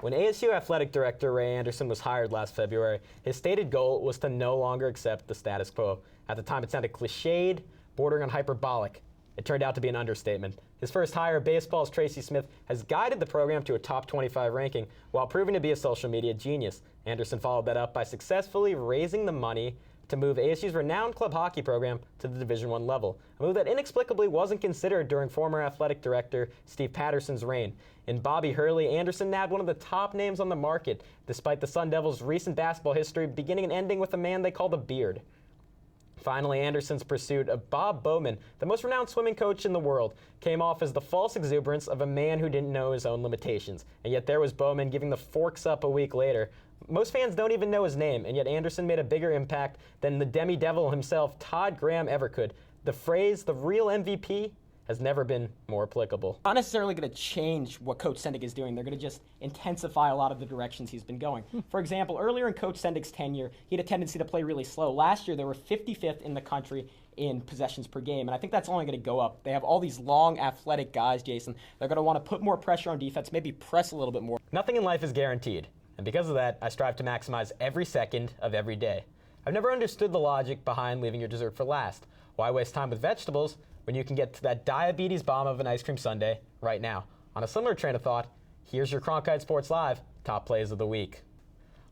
When ASU Athletic Director Ray Anderson was hired last February, his stated goal was to no longer accept the status quo. At the time, it sounded cliched, bordering on hyperbolic. It turned out to be an understatement. His first hire, baseball's Tracy Smith, has guided the program to a top 25 ranking while proving to be a social media genius. Anderson followed that up by successfully raising the money to move ASU's renowned club hockey program to the Division I level, a move that inexplicably wasn't considered during former athletic director Steve Patterson's reign. In Bobby Hurley, Anderson nabbed one of the top names on the market, despite the Sun Devils' recent basketball history beginning and ending with a man they called a beard. Finally, Anderson's pursuit of Bob Bowman, the most renowned swimming coach in the world, came off as the false exuberance of a man who didn't know his own limitations. And yet there was Bowman giving the forks up a week later. Most fans don't even know his name, and yet Anderson made a bigger impact than the demi-devil himself, Todd Graham, ever could. The phrase, the real MVP, has never been more applicable. Not necessarily going to change what Coach Sendig is doing. They're going to just intensify a lot of the directions he's been going. For example, earlier in Coach Sendig's tenure, he had a tendency to play really slow. Last year, they were 55th in the country in possessions per game, and I think that's only going to go up. They have all these long, athletic guys, Jason. They're going to want to put more pressure on defense, maybe press a little bit more. Nothing in life is guaranteed, and because of that, I strive to maximize every second of every day. I've never understood the logic behind leaving your dessert for last. Why waste time with vegetables when you can get to that diabetes bomb of an ice cream sundae right now? On a similar train of thought, here's your Cronkite Sports Live top plays of the week.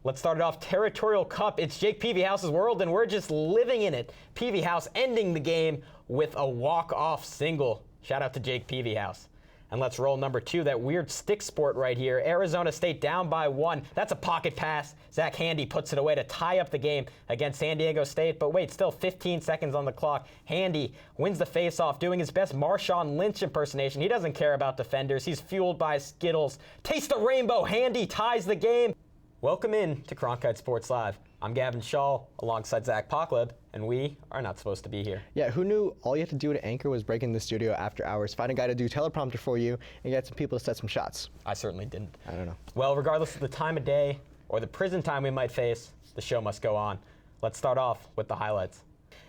Let's start it off Territorial Cup. It's Jake Peavyhouse's world, and we're just living in it. Peavyhouse ending the game with a walk-off single. Shout out to Jake Peavyhouse. And let's roll number 2, that weird stick sport right here. Arizona State down by 1. That's a pocket pass. Zach Handy puts it away to tie up the game against San Diego State. But wait, still 15 seconds on the clock. Handy wins the faceoff, doing his best Marshawn Lynch impersonation. He doesn't care about defenders. He's fueled by Skittles. Taste the rainbow. Handy ties the game. Welcome in to Cronkite Sports Live. I'm Gavin Schall alongside Zach Pockleb, and we are not supposed to be here. Yeah, who knew all you had to do to anchor was break in the studio after hours, find a guy to do teleprompter for you, and get some people to set some shots? I certainly didn't. I don't know. Well, regardless of the time of day or the prison time we might face, the show must go on. Let's start off with the highlights.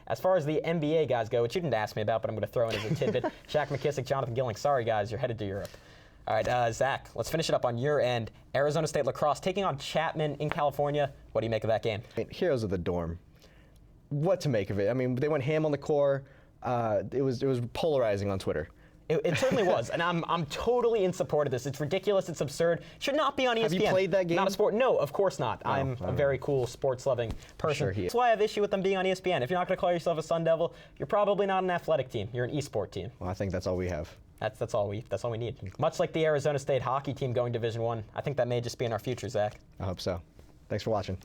As far as the NBA guys go, which you didn't ask me about, but I'm going to throw in as a tidbit, Shaq McKissick, Jonathan Gilling, sorry guys, you're headed to Europe. All right, Zach, let's finish it up on your end. Arizona State lacrosse taking on Chapman in California. What do you make of that game? Heroes of the dorm. What to make of it? I mean, they went ham on the core. It was polarizing on Twitter. It certainly was, and I'm totally in support of this. It's ridiculous. It's absurd. Should not be on ESPN. Have you played that game? Not a sport. No, of course not. Oh, I'm a very cool, sports-loving person. Sure he is. That's why I have issue with them being on ESPN. If you're not going to call yourself a Sun Devil, you're probably not an athletic team. You're an e-sport team. Well, I think that's all we have. That's all we need. Much like the Arizona State hockey team going Division I, I think that may just be in our future, Zach. I hope so. Thanks for watching.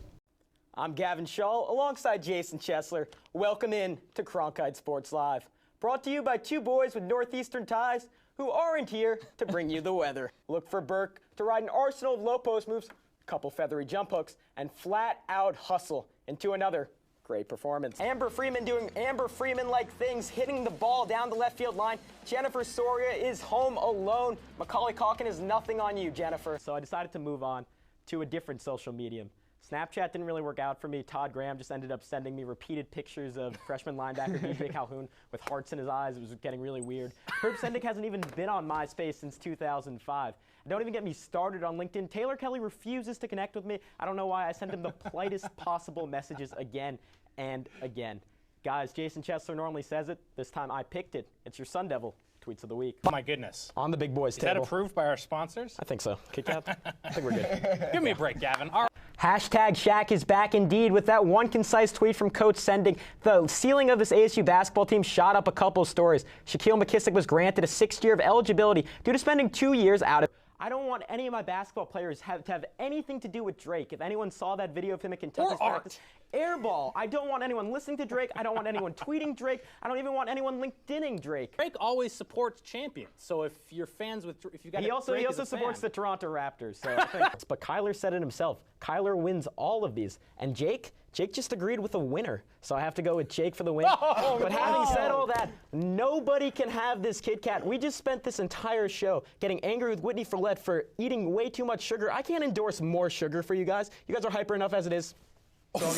I'm Gavin Schall alongside Jason Chesler. Welcome in to Cronkite Sports Live. Brought to you by two boys with Northeastern ties who aren't here to bring you the weather. Look for Burke to ride an arsenal of low post moves, couple feathery jump hooks, and flat out hustle into another great performance. Amber Freeman doing Amber Freeman-like things, hitting the ball down the left field line. Jennifer Soria is home alone. Macaulay Culkin is nothing on you, Jennifer. So I decided to move on to a different social medium. Snapchat didn't really work out for me. Todd Graham just ended up sending me repeated pictures of freshman linebacker DJ Calhoun with hearts in his eyes. It was getting really weird. Herb Sendick hasn't even been on MySpace since 2005. Don't even get me started on LinkedIn. Taylor Kelly refuses to connect with me. I don't know why. I send him the politest possible messages again and again. Guys, Jason Chesler normally says it. This time I picked it. It's your Sun Devil Tweets of the Week. Oh my goodness. On the big boys table. Is that approved by our sponsors? I think so. Kick out? I think we're good. Give me a break, Gavin. All right. Hashtag Shaq is back indeed. With that one concise tweet from Coach Sendig, the ceiling of this ASU basketball team shot up a couple of stories. Shaquille McKissick was granted a 6th year of eligibility due to spending 2 years out of. I don't want any of my basketball players to have anything to do with Drake. If anyone saw that video of him at Kentucky's practice, airball. I don't want anyone listening to Drake. I don't want anyone tweeting Drake. I don't even want anyone LinkedIning Drake. Drake always supports champions. So if you're fans with, if you got, he also supports the Toronto Raptors. So I think. But Kyler said it himself. Kyler wins all of these, and Jake just agreed with a winner. So I have to go with Jake for the win. But having said all that, nobody can have this Kit Kat. We just spent this entire show getting angry with Whitney Follett for eating way too much sugar. I can't endorse more sugar for you guys. You guys are hyper enough as it is. So